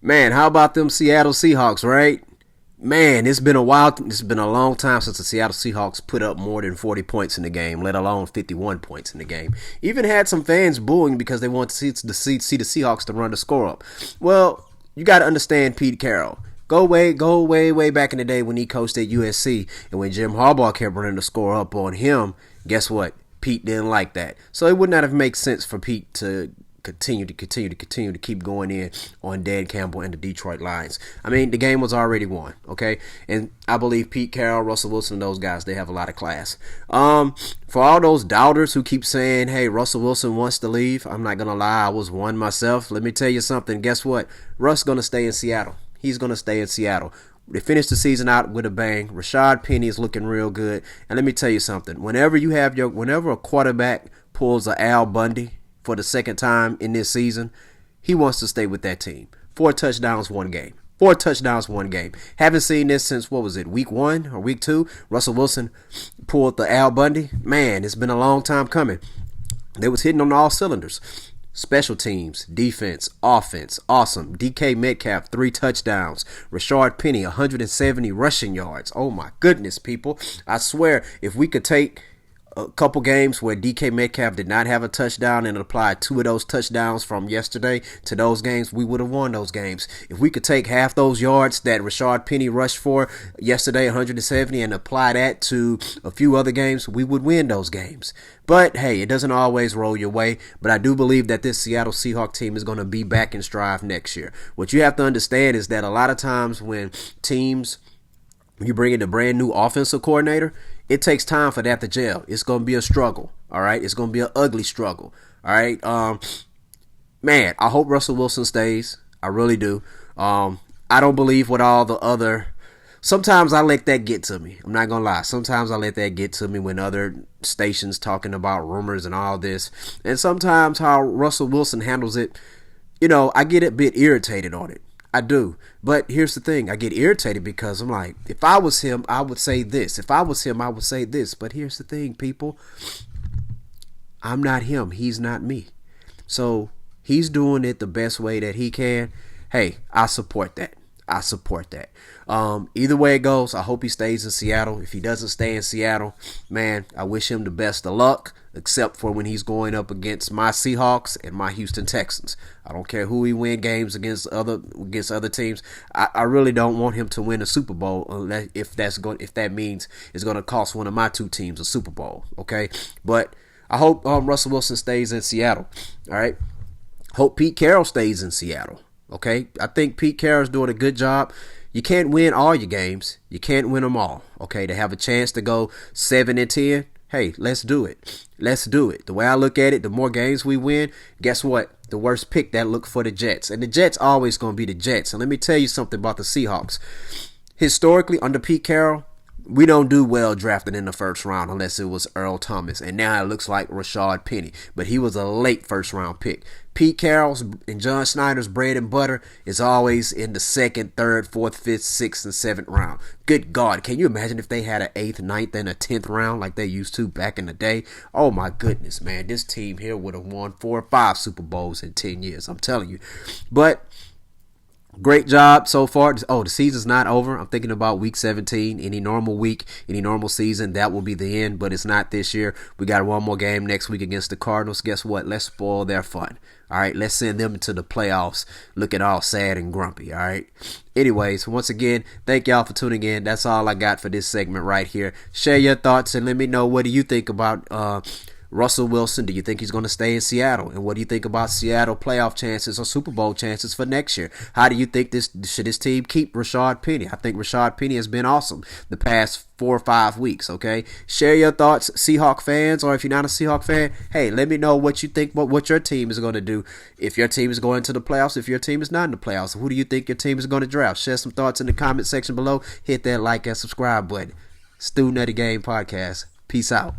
Man, how about them Seattle Seahawks, right? Man, it's been a while. It's been a long time since the Seattle Seahawks put up more than 40 points in the game, let alone 51 points in the game. Even had some fans booing because they want to see the Seahawks to run the score up. Well, you got to understand Pete Carroll. Go way back in the day when he coached at USC and when Jim Harbaugh kept running the score up on him. Guess what? Pete didn't like that, so it would not have made sense for Pete to continue to keep going in on Dan Campbell and the Detroit Lions. I mean, the game was already won, okay? And I believe Pete Carroll, Russell Wilson, and those guys, they have a lot of class. For all those doubters who keep saying, hey, Russell Wilson wants to leave, I'm not going to lie, I was one myself. Let me tell you something. Guess what? Russ going to stay in Seattle. He's going to stay in Seattle. They finished the season out with a bang. Rashad Penny is looking real good. And let me tell you something. Whenever a quarterback pulls a Al Bundy for the second time in this season, he wants to stay with that team. 4 touchdowns, 1 game. 4 touchdowns, 1 game. Haven't seen this since, what was it, week 1 or week 2? Russell Wilson pulled the Al Bundy. Man, it's been a long time coming. They was hitting on all cylinders. Special teams, defense, offense, awesome. DK Metcalf, 3 touchdowns. Rashard Penny, 170 rushing yards. Oh my goodness, people. I swear, if we could take a couple games where DK Metcalf did not have a touchdown and applied 2 of those touchdowns from yesterday to those games, we would have won those games. If we could take half those yards that Rashard Penny rushed for yesterday, 170, and apply that to a few other games, we would win those games. But hey, it doesn't always roll your way. But I do believe that this Seattle Seahawks team is going to be back in stride next year. What you have to understand is that a lot of times when you bring in a brand new offensive coordinator, it takes time for that to gel. It's going to be a struggle. All right. It's going to be an ugly struggle. All right. Man, I hope Russell Wilson stays. I really do. I don't believe what all the other. Sometimes I let that get to me. I'm not going to lie. Sometimes I let that get to me when other stations talking about rumors and all this. And sometimes how Russell Wilson handles it, I get a bit irritated on it. I do. But here's the thing. I get irritated because I'm like, if I was him, I would say this. If I was him, I would say this. But here's the thing, people. I'm not him. He's not me. So he's doing it the best way that he can. Hey, I support that. Either way it goes, I hope he stays in Seattle. If he doesn't stay in Seattle, man, I wish him the best of luck, except for when he's going up against my Seahawks and my Houston Texans. I don't care who he win games against other teams. I really don't want him to win a Super Bowl unless if that means it's going to cost one of my 2 teams a Super Bowl. Okay, but I hope Russell Wilson stays in Seattle. All right, hope Pete Carroll stays in Seattle. Okay, I think Pete Carroll's doing a good job. You can't win all your games. You can't win them all. Okay, to have a chance to go 7-10, hey, let's do it. The way I look at it, the more games we win, guess what? The worse pick that look for the Jets. And the Jets always going to be the Jets. And let me tell you something about the Seahawks. Historically, under Pete Carroll, we don't do well drafting in the first round unless it was Earl Thomas. And now it looks like Rashard Penny. But he was a late first round pick. Pete Carroll's and John Snyder's bread and butter is always in the 2nd, 3rd, 4th, 5th, 6th, and 7th round. Good God, can you imagine if they had an 8th, 9th, and a 10th round like they used to back in the day? Oh my goodness, man. This team here would have won 4 or 5 Super Bowls in 10 years. I'm telling you. But great job so far. Oh, the season's not over. I'm thinking about week 17. Any normal week, any normal season, that will be the end, but it's not this year. We got one more game next week against the Cardinals. Guess what? Let's spoil their fun. All right, let's send them into the playoffs looking all sad and grumpy. All right. Anyways, once again, thank y'all for tuning in. That's all I got for this segment right here. Share your thoughts and let me know, what do you think about Russell Wilson? Do you think he's going to stay in Seattle? And what do you think about Seattle playoff chances or Super Bowl chances for next year? How do you think should this team keep Rashard Penny? I think Rashard Penny has been awesome the past 4 or 5 weeks, okay? Share your thoughts, Seahawk fans, or if you're not a Seahawk fan, hey, let me know what you think, what your team is going to do. If your team is going to the playoffs, if your team is not in the playoffs, who do you think your team is going to draft? Share some thoughts in the comment section below. Hit that like and subscribe button. Stu Nutty Game Podcast. Peace out.